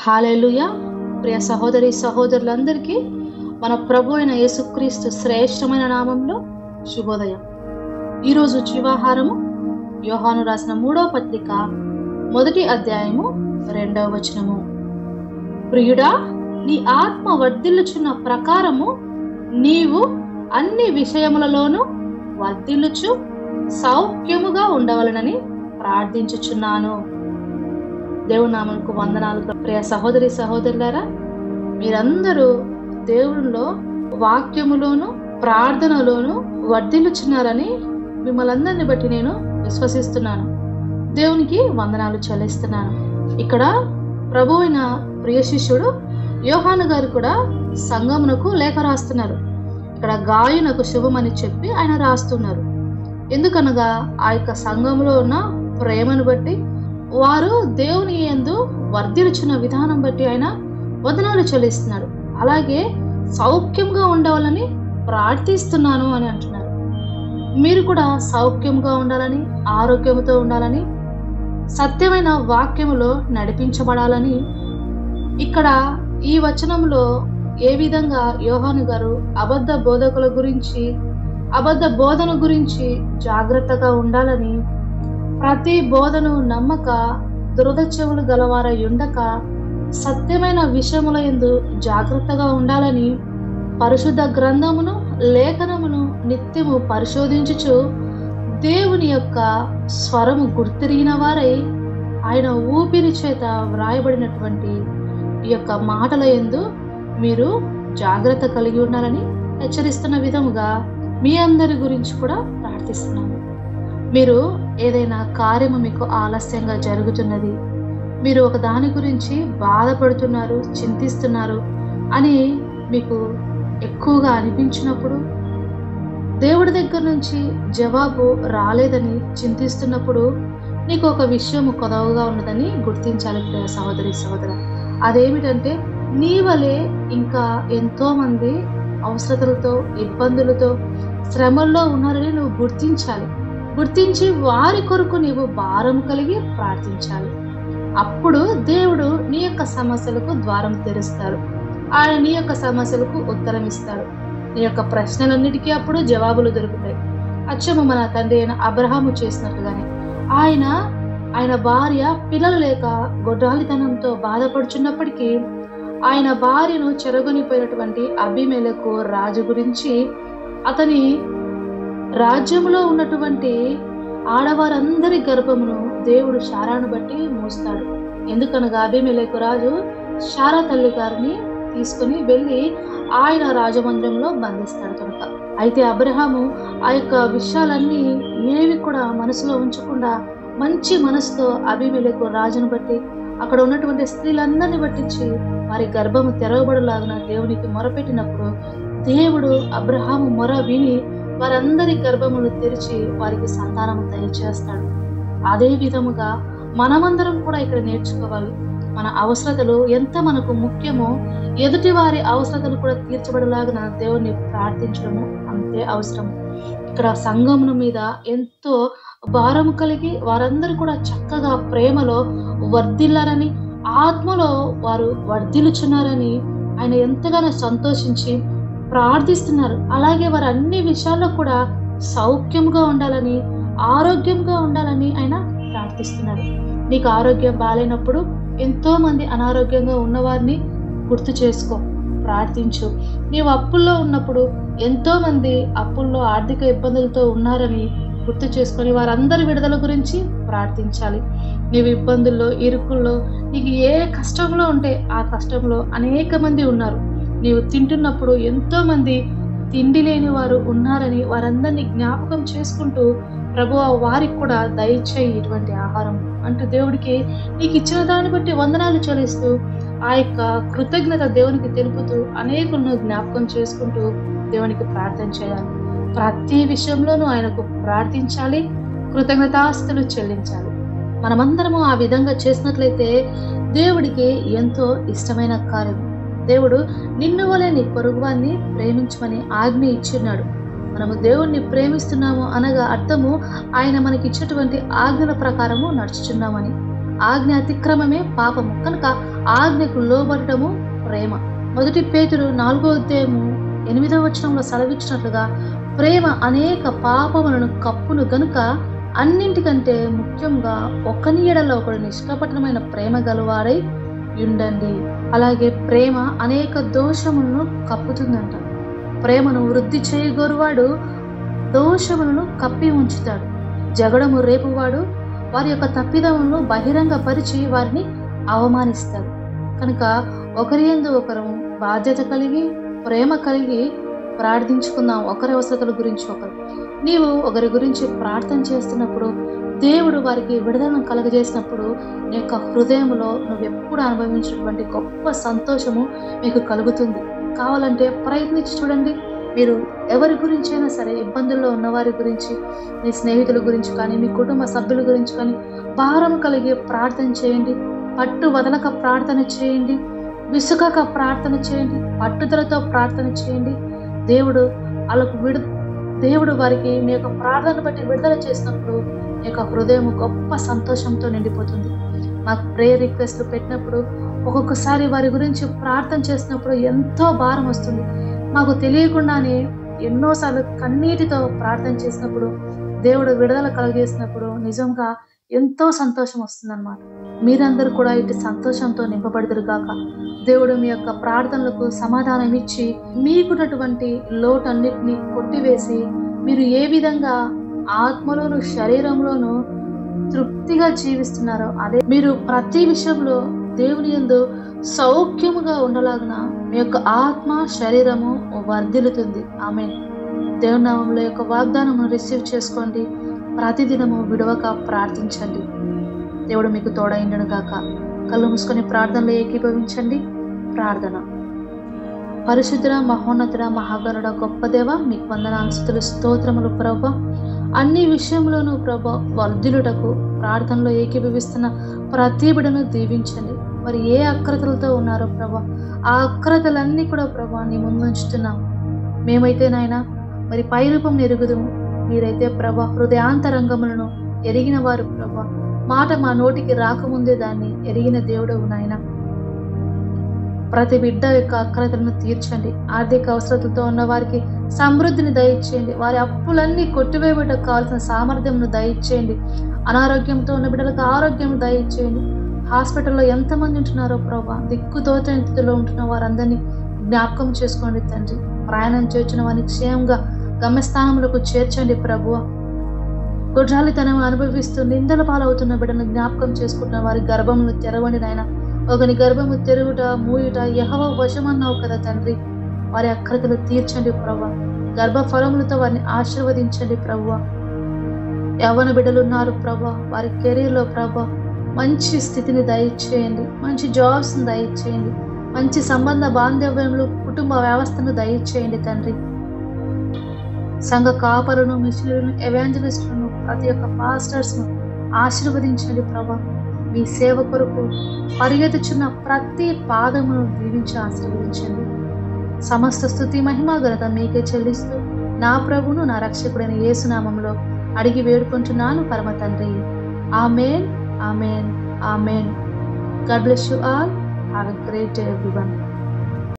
హల్లెలూయా. ప్రియ సహోదరి సహోదరులందరికీ మన ప్రభు అయిన యేసుక్రీస్తు శ్రేష్టమైన నామంలో శుభోదయం. ఈరోజు జీవాహారము యోహాను రాసిన 3వ పత్రిక 1వ అధ్యాయము 2వ వచనము. ప్రియుడా, నీ ఆత్మ వర్ధిల్లుచున్న ప్రకారము నీవు అన్ని విషయములలోనూ వర్ధిల్లుచు సౌఖ్యముగా ఉండవలనని ప్రార్థించుచున్నాను. దేవుని నామమునకు వందనాలు. ప్రియ సహోదరి సహోదరులారా, మీరందరూ దేవునిలో వాక్యములోను ప్రార్థనలోను వర్ధిల్లుచున్నారని మిమ్మల్ని అందరిని బట్టి నేను విశ్వసిస్తున్నాను. దేవునికి వందనాలు చెల్లిస్తున్నాను. ఇక్కడ ప్రభు అయిన ప్రియ శిష్యుడు యోహాను గారు కూడా సంఘమునకు లేఖ రాస్తున్నారు. ఇక్కడ గాయునకు శుభమని చెప్పి ఆయన రాస్తున్నారు. ఎందుకనగా ఆ యొక్క సంఘంలో ఉన్న ప్రేమను బట్టి, వారు దేవుని యందు వర్ధిల్లుచున్న విధానం బట్టి ఆయన వందనాలు చెల్లిస్తున్నాడు. అలాగే సౌఖ్యంగా ఉండవాలని ప్రార్థిస్తున్నాను అని అంటున్నారు. మీరు కూడా సౌఖ్యంగా ఉండాలని, ఆరోగ్యంతో ఉండాలని, సత్యమైన వాక్యములో నడిపించబడాలని ఇక్కడ ఈ వచనంలో ఏ విధంగా యోహాను గారు అబద్ధ బోధకుల గురించి, అబద్ధ బోధన గురించి జాగ్రత్తగా ఉండాలని, ప్రతి బోధను నమ్మక దురద చెవులు గలవారై ఉండక సత్యమైన విషయముల యందు జాగ్రత్తగా ఉండాలని, పరిశుద్ధ గ్రంథమును లేఖనమును నిత్యము పరిశోధించుచు దేవుని యొక్క స్వరము గుర్తిరిగిన వారై ఆయన ఊపిరి చేత వ్రాయబడినటువంటి ఈ యొక్క మాటల యందు మీరు జాగ్రత్త కలిగి ఉండాలని హెచ్చరిస్తున్న విధముగా మీ అందరి గురించి కూడా ప్రార్థిస్తున్నాను. మీరు ఏదైనా కార్యము మీకు ఆలస్యంగా జరుగుతున్నది, మీరు ఒక దాని గురించి బాధపడుతున్నారు, చింతిస్తున్నారు అని మీకు ఎక్కువగా అనిపించినప్పుడు, దేవుడి దగ్గర నుంచి జవాబు రాలేదని చింతిస్తున్నప్పుడు నీకు ఒక విషయము కొదవగా ఉన్నదని గుర్తించాలి ప్రియ సహోదరి సహోదర. అదేమిటంటే, నీ వలె ఇంకా ఎంతో మంది అవసరతలతో, ఇబ్బందులతో, శ్రమల్లో ఉన్నారని నువ్వు గుర్తించి వారి కొరకు నీవు భారం కలిగి ప్రార్థించాలి. అప్పుడు దేవుడు నీ యొక్క సమస్యలకు ద్వారం తెరుస్తాడు. ఆయన నీ యొక్క సమస్యలకు ఉత్తరం ఇస్తాడు. నీ యొక్క ప్రశ్నలన్నిటికీ అప్పుడు జవాబులు దొరుకుతాయి. అచ్చము మన తండ్రి అయిన అబ్రహాము చేసినట్లుగానే ఆయన భార్య పిల్లలు లేక గొడ్రాలితనంతో బాధపడుచున్నప్పటికీ ఆయన భార్యను చెరగొనిపోయినటువంటి అబీమెలెకు రాజు గురించి, అతని రాజ్యంలో ఉన్నటువంటి ఆడవారందరి గర్భమును దేవుడు శారాను బట్టి మూస్తాడు. ఎందుకనగా అబీమెలెకు రాజు శారా తల్లి గారిని తీసుకుని వెళ్ళి ఆయన రాజమందిరంలో బంధిస్తాడు కనుక. అయితే అబ్రహాము ఆ యొక్క విషయాలన్నీ ఏవి కూడా మనసులో ఉంచకుండా మంచి మనసుతో అబీమెలెకు రాజును బట్టి, అక్కడ ఉన్నటువంటి స్త్రీలందరినీ పట్టించి వారి గర్భము తెరవబడులాగున దేవునికి మొరపెట్టినప్పుడు దేవుడు అబ్రహాము మొర విని వారందరి గర్భములు తెరిచి వారికి సంతానము దయచేస్తాడు. అదే విధముగా మనమందరం కూడా ఇక్కడ నేర్చుకోవాలి. మన అవసరతలు ఎంత మనకు ముఖ్యమో, ఎదుటి వారి అవసరతలు కూడా తీర్చబడలాగిన దేవుణ్ణి ప్రార్థించడము అంతే అవసరం. ఇక్కడ సంఘమును మీద ఎంతో భారము కలిగి వారందరూ కూడా చక్కగా ప్రేమలో వర్ధిల్లారని, ఆత్మలో వారు వర్ధిల్లుచున్నారని ఆయన ఎంతగానో సంతోషించి ప్రార్థిస్తున్నారు. అలాగే వారు అన్ని విషయాల్లో కూడా సౌఖ్యంగా ఉండాలని, ఆరోగ్యంగా ఉండాలని ఆయన ప్రార్థిస్తున్నారు. నీకు ఆరోగ్యం బాగాలేనప్పుడు ఎంతో మంది అనారోగ్యంగా ఉన్నవారిని గుర్తు చేసుకో, ప్రార్థించు. నీవు అప్పుల్లో ఉన్నప్పుడు ఎంతో మంది అప్పుల్లో ఆర్థిక ఇబ్బందులతో ఉన్నారని గుర్తు చేసుకొని వారందరి విడుదల గురించి ప్రార్థించాలి. నీవు ఇబ్బందుల్లో, ఇరుకుల్లో, నీకు ఏ కష్టంలో ఉంటే ఆ కష్టంలో అనేక మంది ఉన్నారు. నీవు తింటున్నప్పుడు ఎంతో మంది తిండి లేని వారు ఉన్నారని వారందరినీ జ్ఞాపకం చేసుకుంటూ, ప్రభువా వారికి కూడా దయచేయి ఇటువంటి ఆహారం అంటూ దేవుడికి నీకు ఇచ్చిన దాన్ని బట్టి వందనాలు చెల్లిస్తూ, ఆ యొక్క కృతజ్ఞత దేవునికి తెలుపుతూ అనేకులను జ్ఞాపకం చేసుకుంటూ దేవునికి ప్రార్థన చేయాలి. ప్రతి విషయంలోనూ ఆయనకు ప్రార్థించాలి, కృతజ్ఞతాస్తులు చెల్లించాలి. మనమందరము ఆ విధంగా చేసినట్లయితే దేవుడికి ఎంతో ఇష్టమైన కార్యం. దేవుడు నిన్ను వలె నీ పొరుగువాన్ని ప్రేమించమని ఆజ్ఞ ఇచ్చిన్నాడు. మనము దేవుణ్ణి ప్రేమిస్తున్నాము అనగా అర్థము ఆయన మనకి ఇచ్చినటువంటి ఆజ్ఞల ప్రకారము నడుచుచున్నామని. ఆజ్ఞ అతిక్రమమే పాపము. కనుక ఆజ్ఞకు లోబడటము ప్రేమ. 1 పేతురు 4వ అధ్యాయము 8వ వచనంలో సెలవిచ్చినట్లుగా ప్రేమ అనేక పాపములను కప్పును గనుక అన్నింటికంటే ముఖ్యంగా ఒకని ఎడల ఒకడు నిష్కపటమైన ప్రేమ గలవారై ఉండండి. అలాగే ప్రేమ అనేక దోషములను కప్పుతుందంట. ప్రేమను వృద్ధి చేయగోరువాడు దోషములను కప్పి ఉంచుతాడు. జగడము రేపువాడు వారి యొక్క తప్పిదములను బహిరంగపరిచి వారిని అవమానిస్తాడు. కనుక ఒకరి యందు ఒకరు బాధ్యత కలిగి ప్రేమ కలిగి ప్రార్థించుకుందాం. ఒకరి అవసరతల గురించి ఒకరు. నీవు ఒకరి గురించి ప్రార్థన చేస్తున్నప్పుడు దేవుడు వారికి విడుదలను కలుగజేసినప్పుడు నీ యొక్క హృదయంలో నువ్వెప్పుడు అనుభవించినటువంటి గొప్ప సంతోషము మీకు కలుగుతుంది. కావాలంటే ప్రయత్నించి చూడండి. మీరు ఎవరి గురించి అయినా సరే, ఇబ్బందుల్లో ఉన్నవారి గురించి, మీ స్నేహితుల గురించి కానీ, మీ కుటుంబ సభ్యుల గురించి కానీ భారం కలిగి ప్రార్థన చేయండి. పట్టు వదలక ప్రార్థన చేయండి. విసుగక ప్రార్థన చేయండి. పట్టుదలతో ప్రార్థన చేయండి. దేవుడు వారికి మీ యొక్క ప్రార్థన బట్టి విడుదల చేసినప్పుడు మీ యొక్క హృదయం గొప్ప సంతోషంతో నిండిపోతుంది. మాకు ప్రేయర్ రిక్వెస్ట్లు పెట్టినప్పుడు ఒక్కొక్కసారి వారి గురించి ప్రార్థన చేసినప్పుడు ఎంతో భారం వస్తుంది. మాకు తెలియకుండానే ఎన్నోసార్లు కన్నీటితో ప్రార్థన చేసినప్పుడు దేవుడు విడుదల కలుగజేసినప్పుడు నిజంగా ఎంతో సంతోషం వస్తుందన్నమాట. మీరందరూ కూడా ఇటు సంతోషంతో నింపబడుదురు గాక. దేవుడు మీ యొక్క ప్రార్థనలకు సమాధానం ఇచ్చి మీకున్నటువంటి లోటన్నిటిని కొట్టివేసి మీరు ఏ విధంగా ఆత్మలోను శరీరంలోను తృప్తిగా జీవిస్తున్నారో అదే మీరు ప్రతి విషయంలో దేవుని యందు సౌఖ్యముగా ఉండలాగున మీ యొక్క ఆత్మ శరీరము వర్ధిల్లుతుంది. ఆమేన్. దేవుని నామములో యొక్క వాగ్దానము రిసీవ్ చేసుకోండి. ప్రతిదినము విడవక ప్రార్థించండి. దేవుడు మీకు తోడైండును గాక. కళ్ళు మూసుకొని ప్రార్థనలో ఏకీభవించండి. ప్రార్థన. పరిశుద్ధుడ, మహోన్నతుడ, మహాగణుడ, గొప్ప దేవ, మీకు వందనాలు, స్తుతులు, స్తోత్రములు ప్రభా. అన్ని విషయంలోనూ ప్రభా వర్ధిల్లుటకు ప్రార్థనలో ఏకీభవిస్తున్న ప్రతి బిడ్డను దీవించండి. మరి ఏ అక్రతలతో ఉన్నారో ప్రభా ఆ అక్రతలన్నీ కూడా ప్రభా నీ ముందు ఉంచుతున్నాం. మేమైతే నాయనా మరి పై రూపం ఎరుగుదుము. మీరైతే ప్రభా హృదయాంతరంగములను ఎరిగిన వారు ప్రభా. మాట మా నోటికి రాకముందే దాన్ని ఎరిగిన దేవుడవు నాయన. ప్రతి బిడ్డ యొక్క అక్రతలను తీర్చండి. ఆర్థిక అవసరతతో ఉన్న వారికి సమృద్ధిని దయచేయండి. వారి అప్పులన్నీ కొట్టివేయబడకు కావాల్సిన సామర్థ్యంను దయచేయండి. అనారోగ్యంతో ఉన్న బిడ్డలకు ఆరోగ్యం దయచేయండి. హాస్పిటల్లో ఎంతమంది ఉంటున్నారో ప్రభా, దిక్కుతోచని స్థితిలో ఉంటున్న వారందరినీ జ్ఞాపకం చేసుకోండి తండ్రి. ప్రయాణం చేర్చిన వారిని క్షేమంగా గమ్యస్థానములకు చేర్చండి ప్రభువ. గొడ్రాలితనం అనుభవిస్తూ నిందల పాలవుతున్న బిడ్డను జ్ఞాపకం చేసుకుంటున్న వారి గర్భమును తెరవండి నాయన. ఒకని గర్భము తెరుగుట మూయుట యెహోవా వశమన్నావు కదా తండ్రి. వారి అక్రతలు తీర్చండి ప్రభా. గర్భఫలములతో వారిని ఆశీర్వదించండి ప్రభువ. యవ్వన బిడ్డలు ఉన్నారు ప్రభా, వారి కెరీర్లో ప్రభా మంచి స్థితిని దయచేయండి. మంచి జాబ్స్ని దయచేయండి. మంచి సంబంధ బాంధవ్యములు, కుటుంబ వ్యవస్థను దయచేయండి తండ్రి. సంఘ కాపరును, మిషనరీలను, ఎవాంజలిస్టులను, ప్రతి ఒక్క పాస్టర్స్ను ఆశీర్వదించండి ప్రభా. మీ సేవ కొరకు పరిగెత్తుచున్న ప్రతి పాదమును దీవించి ఆశీర్వదించండి. సమస్త స్తుతి మహిమ ఘనత మీకే చెల్లిస్తూ నా ప్రభును నా రక్షకుడైన యేసునామములో అడిగి వేడుకుంటున్నాను పరమ తండ్రి. ఆమేన్, ఆమేన్, ఆమేన్. God bless you all. Have a great day everyone.